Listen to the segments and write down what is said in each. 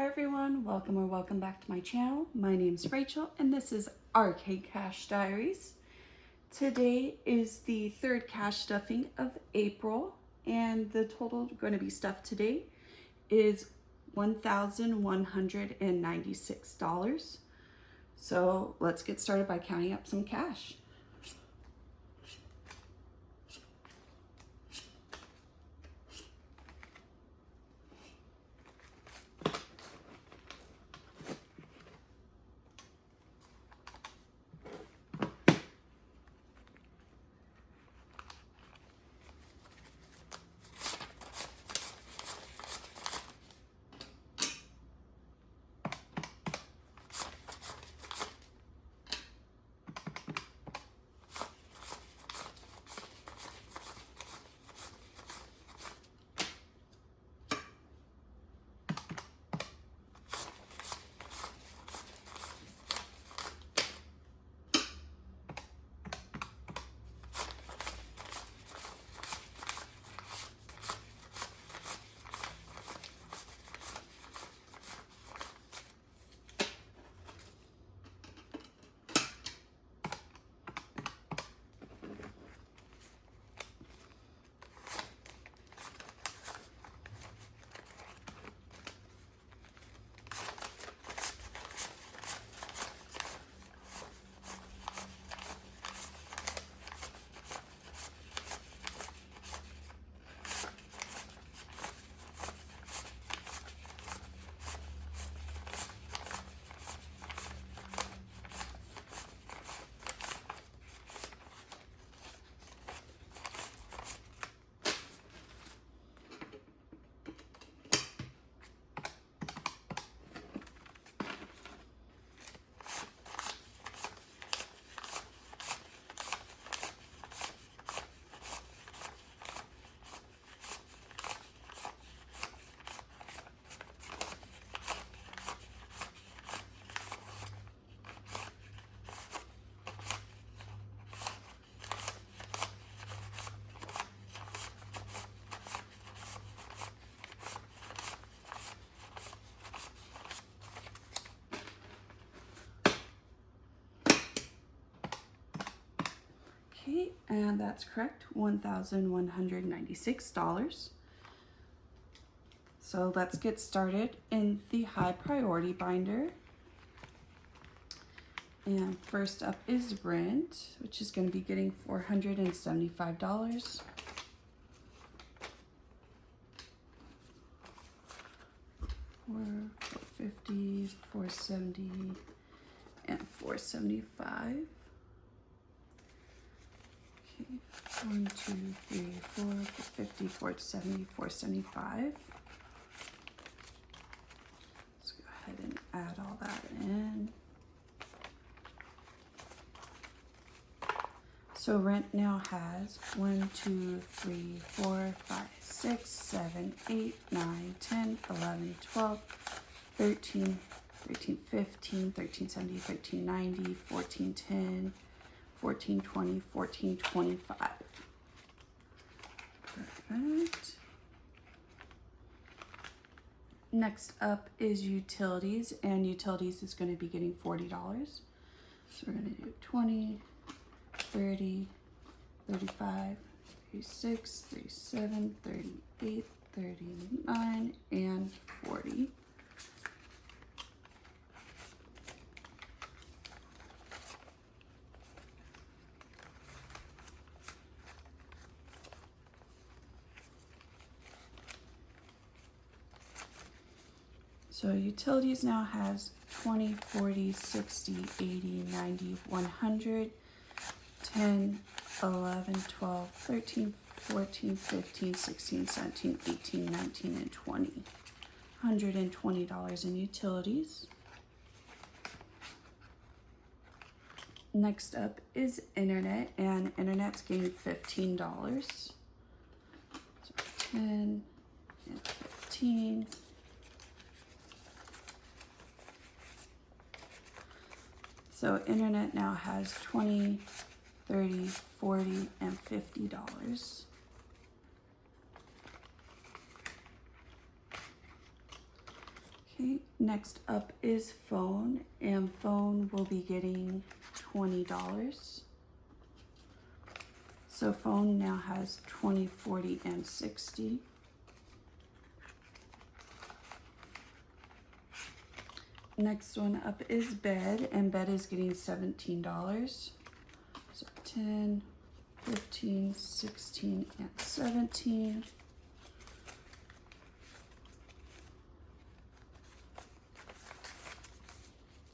everyone, welcome back to my channel. My name is Rachel and this is Arcade Cash Diaries. Today is the third cash stuffing of April and the total going to be stuffed today is $1,196. So let's get started by counting up some cash. Okay, and that's correct, $1,196. So let's get started in the high priority binder. And first up is rent, which is going to be getting $475. $450, $470, and $475. 1, 2, 3, 4, 50, 470, 475. Let's go ahead and add all that in. So rent now has 1, 2, 3, 4, 5, 6, 7, 8, 9, 10, 11, 12, 13, 13, 15, 13, 70, 13, 90, 14, 10, 14, 20, 14, 25. Perfect. Next up is utilities, and utilities is going to be getting $40. So we're going to do 20, 30, 35, 36, 37, 38, 39, and 40. So utilities now has 20, 40, 60, 80, 90, 100, 10, 11, 12, 13, 14, 15, 16, 17, 18, 19, and 20. $120 in utilities. Next up is internet, and internet's getting $15. So 10 and 15. So internet now has 20, 30, 40, and $50. Okay, next up is phone, and phone will be getting $20. So phone now has 20, 40, and 60. Next one up is bed, and bed is getting $17. So 10, 15, 16, and 17.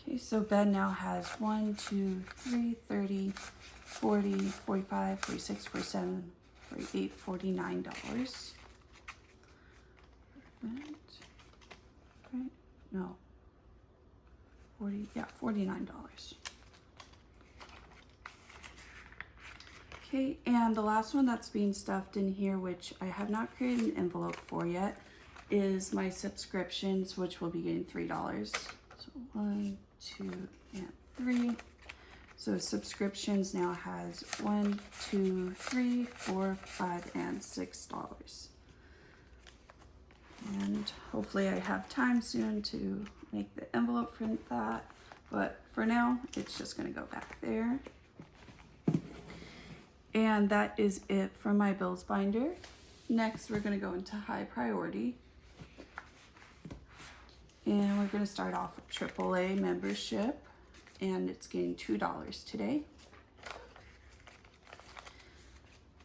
Okay, so bed now has 1, 2, 3, 30, 40, 45, 46, 47, 48, $49. Right? No. 40, yeah, $49. Okay, and the last one that's being stuffed in here, which I have not created an envelope for yet, is my subscriptions, which will be getting $3. So 1, 2, and 3. So subscriptions now has 1, 2, 3, 4, 5, and $6. And hopefully I have time soon to make the envelope for that. But for now, it's just gonna go back there. And that is it for my bills binder. Next, we're gonna go into high priority. And we're gonna start off with AAA membership, and it's getting $2 today.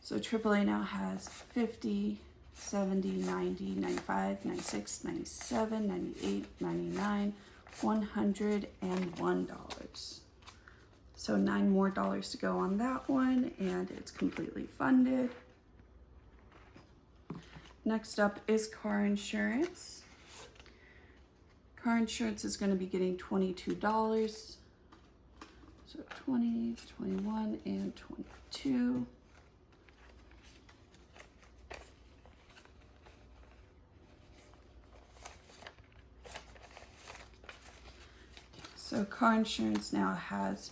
So AAA now has 50, 70, 90, 95, 96, 97, 98, 99, $101. So $9 more to go on that one, and it's completely funded. Next up is car insurance. Car insurance is going to be getting $22. So 20, 21, and 22. So car insurance now has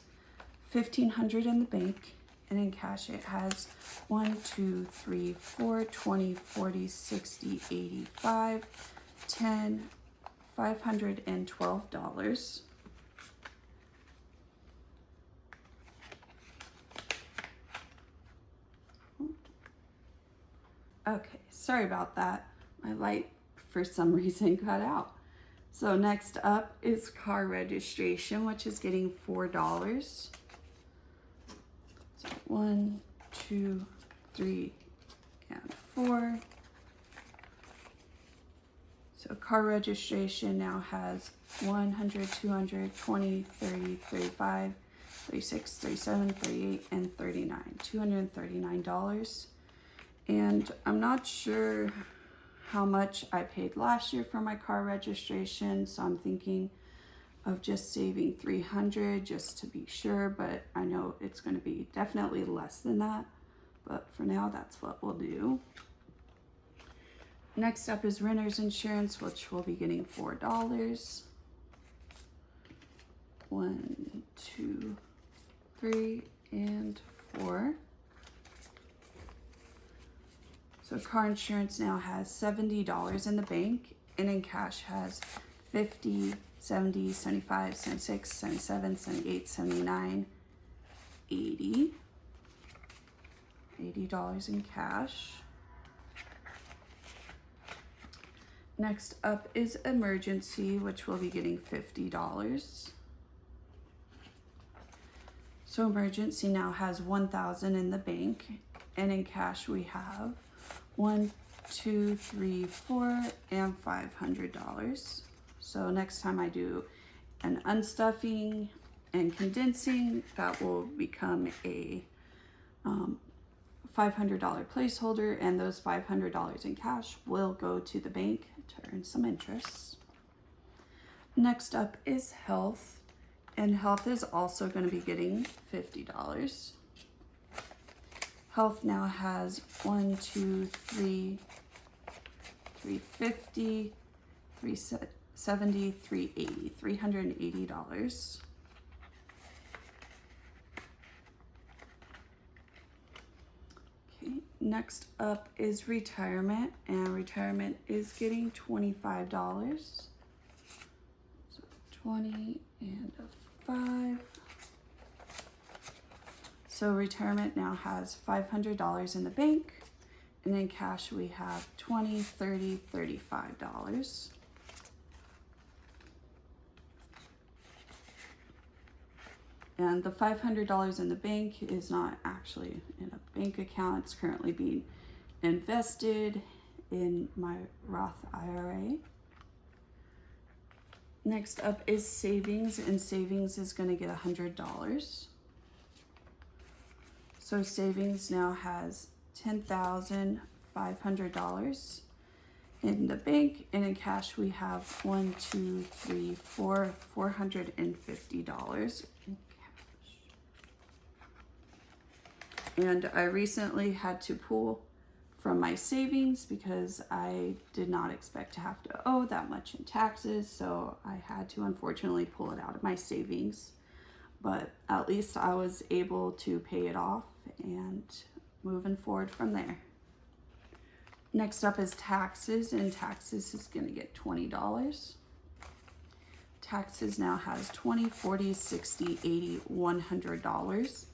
$1,500 in the bank, and in cash it has 1, 2, 3, 4, 20, 40, 60, 85, 10, $512. Okay, sorry about that. My light for some reason cut out. So next up is car registration, which is getting $4. So 1, 2, 3, and 4. So car registration now has 100, 200, 20, 30, 35, 36, 37, 38, and 39. $239. And I'm not sure how much I paid last year for my car registration, so I'm thinking of just saving $300 just to be sure, but I know it's going to be definitely less than that, but for now that's what we'll do. Next up is renter's insurance, which will be getting $4. 1, 2, 3, and 4. So car insurance now has $70 in the bank, and in cash has 50, 70, 75, 76, 77, 78, 79, 80. $80 in cash. Next up is emergency, which will be getting $50. So emergency now has $1,000 in the bank, and in cash we have 1, 2, 3, 4, and $500. So next time I do an unstuffing and condensing, that will become a $500 placeholder, and those $500 in cash will go to the bank to earn some interest. Next up is health, and health is also going to be getting $50. Health now has 1, 2, 3, 350, 370, 380, $380. Okay, next up is retirement, and retirement is getting $25. 20 and a 5. So retirement now has $500 in the bank, and in cash we have $20, $30, $35. And the $500 in the bank is not actually in a bank account. It's currently being invested in my Roth IRA. Next up is savings, and savings is going to get $100. So savings now has $10,500 in the bank, and in cash we have $450 in cash. And I recently had to pull from my savings because I did not expect to have to owe that much in taxes, so I had to unfortunately pull it out of my savings. But at least I was able to pay it off and moving forward from there. Next up is taxes, and taxes is going to get $20. Taxes now has $20, $40, $60, $80, $100.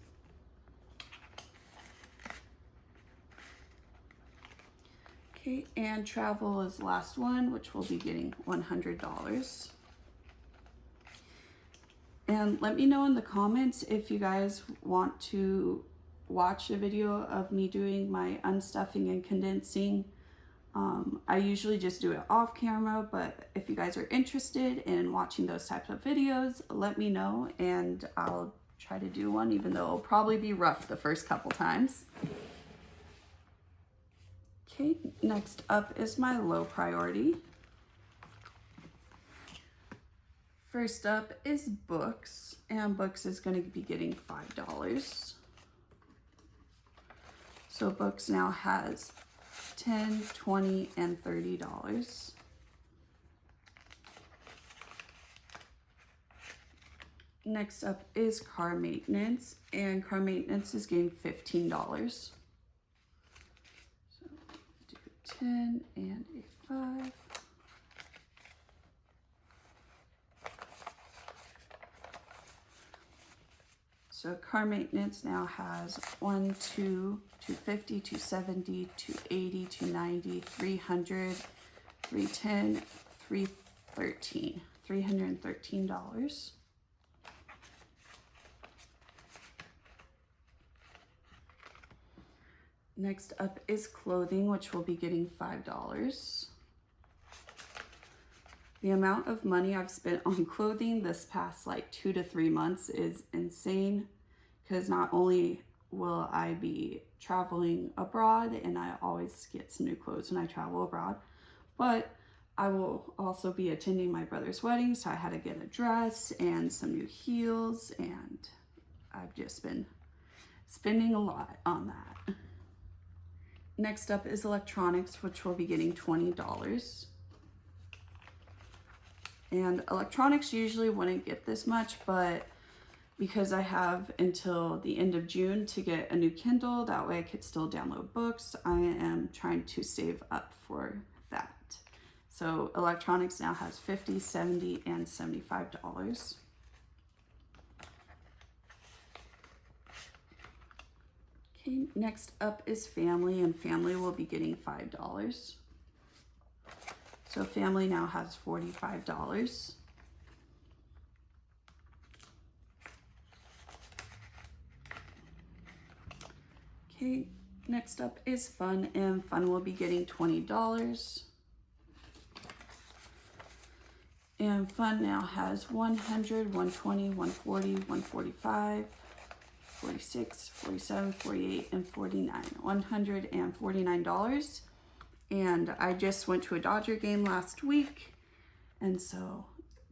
Okay, and travel is the last one, which will be getting $100. And let me know in the comments if you guys want to watch a video of me doing my unstuffing and condensing. I usually just do it off camera, but if you guys are interested in watching those types of videos, let me know and I'll try to do one, even though it'll probably be rough the first couple times. Okay, next up is my low priority. First up is books, and books is going to be getting $5. So books now has $10, $20, and $30. Next up is car maintenance, and car maintenance is getting $15. So do 10 and a 5. So car maintenance now has 1, 2, 250, 270, 280, 290, 300, 310, 313, $313. Next up is clothing, which will be getting $5. The amount of money I've spent on clothing this past like 2 to 3 months is insane, because not only will I be traveling abroad, and I always get some new clothes when I travel abroad, but I will also be attending my brother's wedding, so I had to get a dress and some new heels, and I've just been spending a lot on that. Next up is electronics, which will be getting $20. And electronics usually wouldn't get this much, but because I have until the end of June to get a new Kindle, that way I could still download books, I am trying to save up for that. So electronics now has $50, $70, and $75. Okay, next up is family, and family will be getting $5. So family now has $45. Okay, next up is fun, and fun will be getting $20. And fun now has 100, 120, 140, 145, 46, 47, 48, and 49. $149. And I just went to a Dodger game last week, and so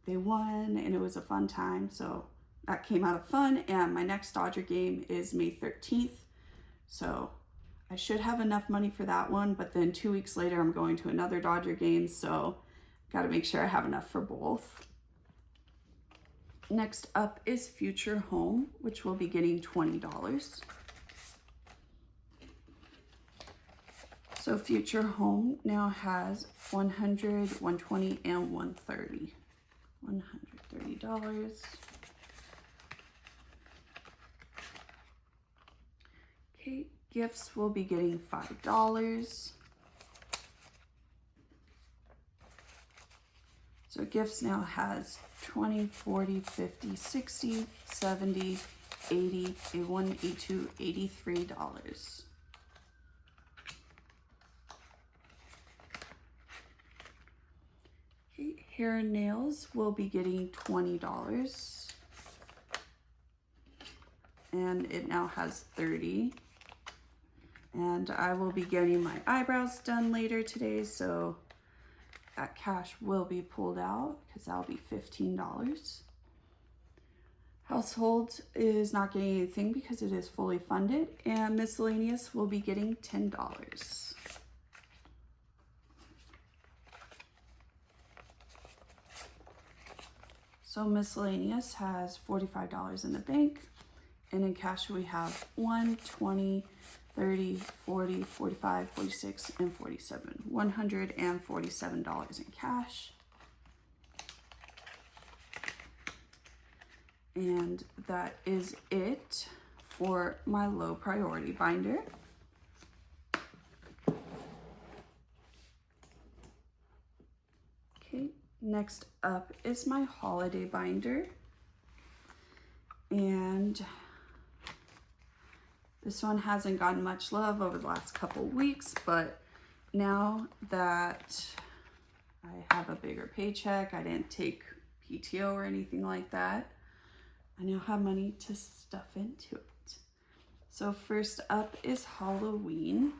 they won, and it was a fun time, so that came out of fun. And my next Dodger game is May 13th, so I should have enough money for that one, but then 2 weeks later I'm going to another Dodger game, so got to make sure I have enough for both. Next up is future home, which will be getting $20. So future home now has 100, 120, and 130. $130. Okay, gifts will be getting $5. So gifts now has 20, 40, 50, 60, 70, 80, 81, 82, $83. Okay, hair and nails will be getting $20. And it now has 30. And I will be getting my eyebrows done later today, so that cash will be pulled out because that'll be $15. Household is not getting anything because it is fully funded, and miscellaneous will be getting $10. So miscellaneous has $45 in the bank, and in cash we have 1, 20, 30, 40, 45, 46, and 47. $147 in cash. And that is it for my low priority binder. Okay, next up is my holiday binder. And this one hasn't gotten much love over the last couple weeks, but now that I have a bigger paycheck, I didn't take PTO or anything like that, I now have money to stuff into it. So first up is Halloween.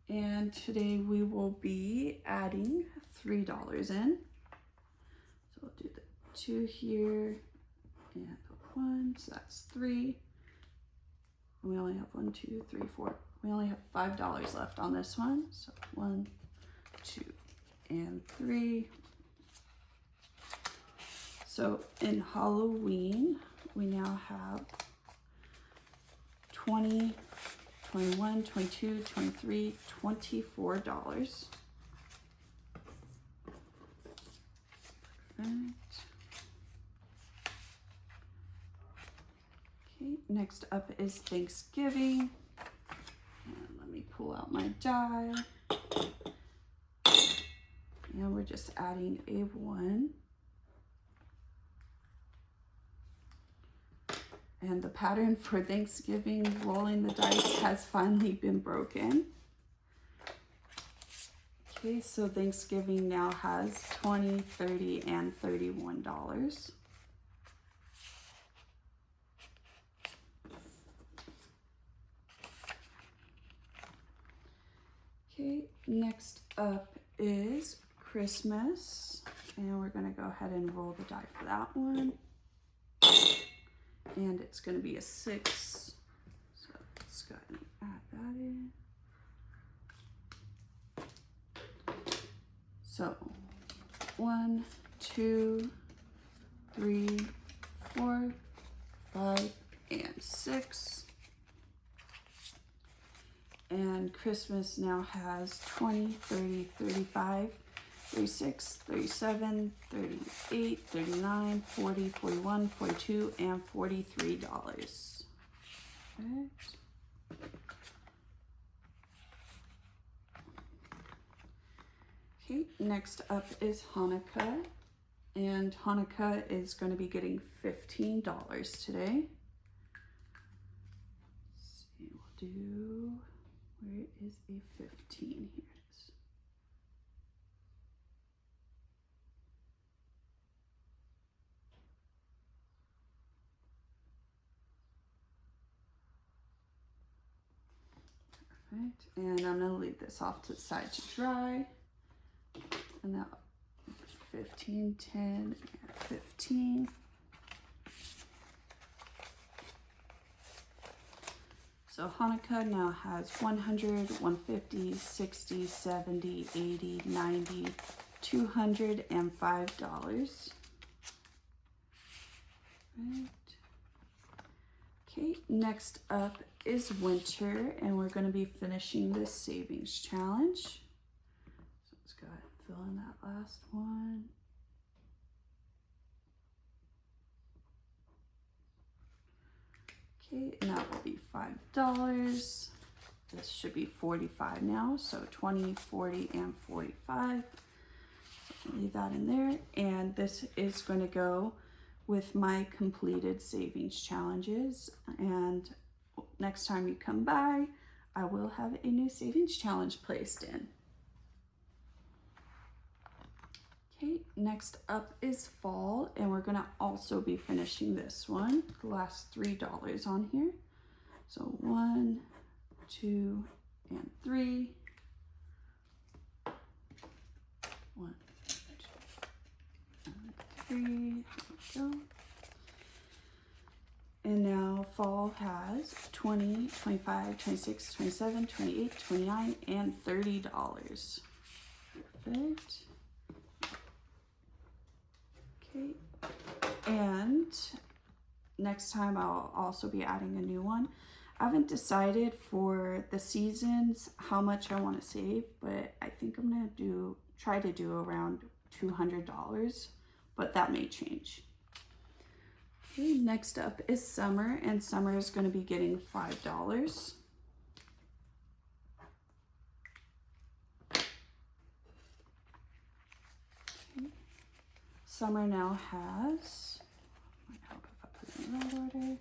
And today we will be adding $3 in. So we'll do the 2 here and the 1, so that's 3. And we only have 1, 2, 3, 4. We only have $5 left on this one. So 1, 2, and 3. So in Halloween, we now have 20, 21, 22, 23, $24. Perfect. Okay, next up is Thanksgiving. And let me pull out my die. And we're just adding a 1. And the pattern for Thanksgiving rolling the dice has finally been broken. Okay, so Thanksgiving now has 20, 30, and $31. Okay, next up is Christmas. And we're gonna go ahead and roll the die for that one. And it's going to be a 6. So let's go ahead and add that in. So 1, 2, 3, 4, 5, and 6. And Christmas now has 20, 30, 35, 36, 37, 38, 39, 40, 41, 42, and $43. Right. Okay, next up is Hanukkah. And Hanukkah is going to be getting $15 today. Let's see, we'll do, where is a 15 here? Right, and I'm going to leave this off to the side to dry. And now 15, 10, and 15. So Hanukkah now has 100, 150, 60, 70, 80, 90, $205. Right. Okay, next up is winter, and we're going to be finishing this savings challenge. So let's go ahead and fill in that last one. Okay, and that will be $5. This should be 45 now, so 20, 40, and 45. So leave that in there, and this is going to go with my completed savings challenges, and next time you come by, I will have a new savings challenge placed in. Okay, next up is fall, and we're gonna also be finishing this one, the last $3 on here. So 1, 2, and 3. 1, 2, and 3, there we go. And now fall has 20, 25, 26, 27, 28, 29, and $30. Perfect. Okay, and next time I'll also be adding a new one. I haven't decided for the seasons how much I want to save, but I think I'm gonna try to do around $200, but that may change. Okay, next up is summer, and summer is going to be getting $5. Summer now has, might help if I put it in the right order,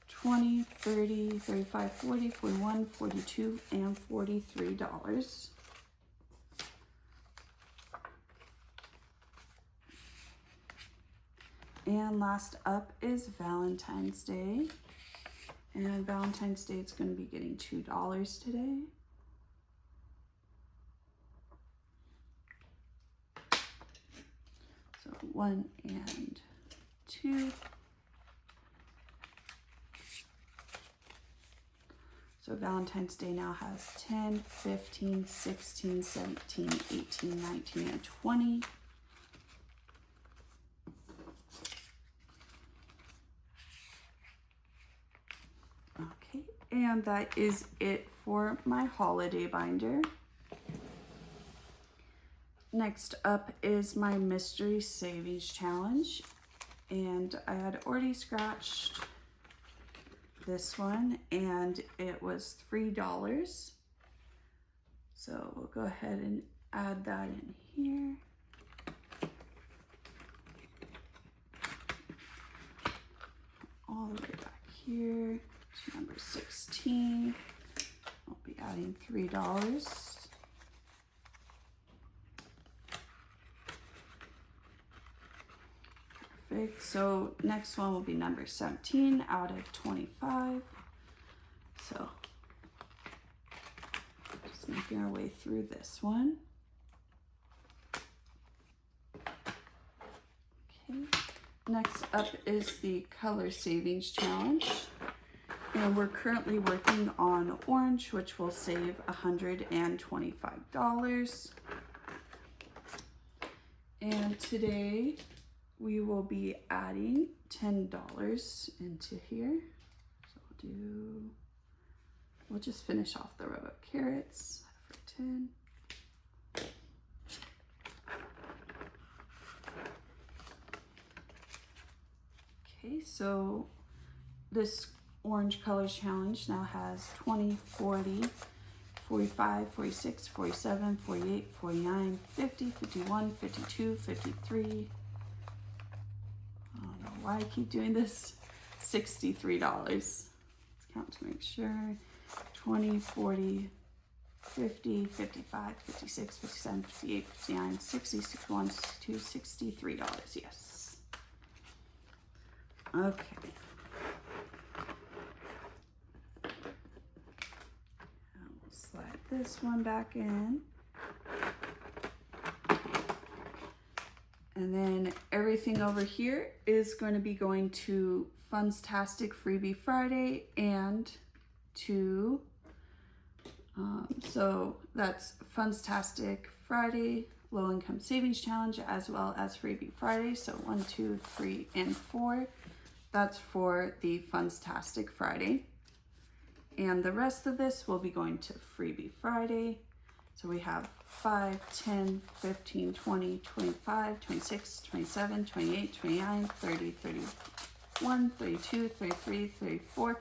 20, 30, 35, 40, 41, 42, and $43. And last up is Valentine's Day. And Valentine's Day, it's going to be getting $2 today. So 1 and 2. So Valentine's Day now has 10, 15, 16, 17, 18, 19, and 20. Okay, and that is it for my holiday binder. Next up is my mystery savings challenge, and I had already scratched this one, and it was $3. So we'll go ahead and add that in here. All the way back here to number 16. I'll be adding $3. Perfect. So next one will be number 17 out of 25. So just making our way through this one. Okay. Next up is the color savings challenge. And we're currently working on orange, which will save $125. And today we will be adding $10 into here. So we'll just finish off the row of carrots for 10. Okay, so this orange color challenge now has 20, 40, 45, 46, 47, 48, 49, 50, 51, 52, 53. I don't know why I keep doing this. $63. Let's count to make sure. 20, 40, 50, 55, 56, 57, 58, 59, 60, 61, 62, $63. Yes. Okay. Slide this one back in. And then everything over here is going to be going to Fundstastic Freebie Friday and to, so that's Fundstastic Friday, Low Income Savings Challenge, as well as Freebie Friday. So 1, 2, 3, and 4. That's for the Fundstastic Friday. And the rest of this will be going to Freebie Friday. So we have 5, 10, 15, 20, 25, 26, 27, 28, 29, 30, 31, 32, 33, 34,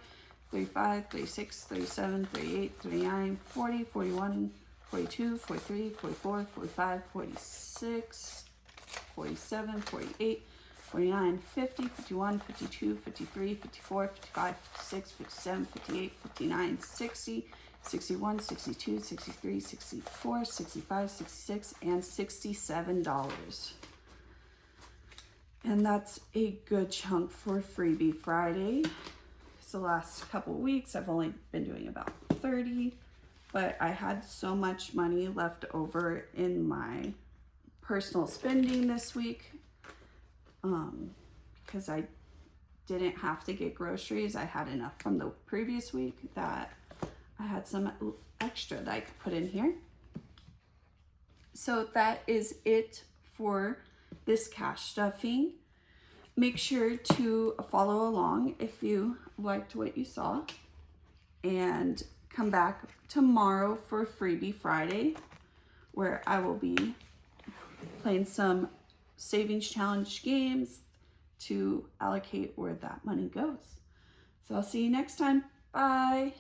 35, 36, 37, 38, 39, 40, 41, 42, 43, 44, 45, 46, 47, 48, 49, 50, 51, 52, 53, 54, 55, 56, 57, 58, 59, 60, 61, 62, 63, 64, 65, 66, and $67. And that's a good chunk for Freebie Friday. The last couple weeks I've only been doing about 30, but I had so much money left over in my personal spending this week because I didn't have to get groceries. I had enough from the previous week that I had some extra that I could put in here. So that is it for this cash stuffing. Make sure to follow along if you liked what you saw, and come back tomorrow for Freebie Friday, where I will be playing some savings challenge games to allocate where that money goes. So I'll see you next time. Bye.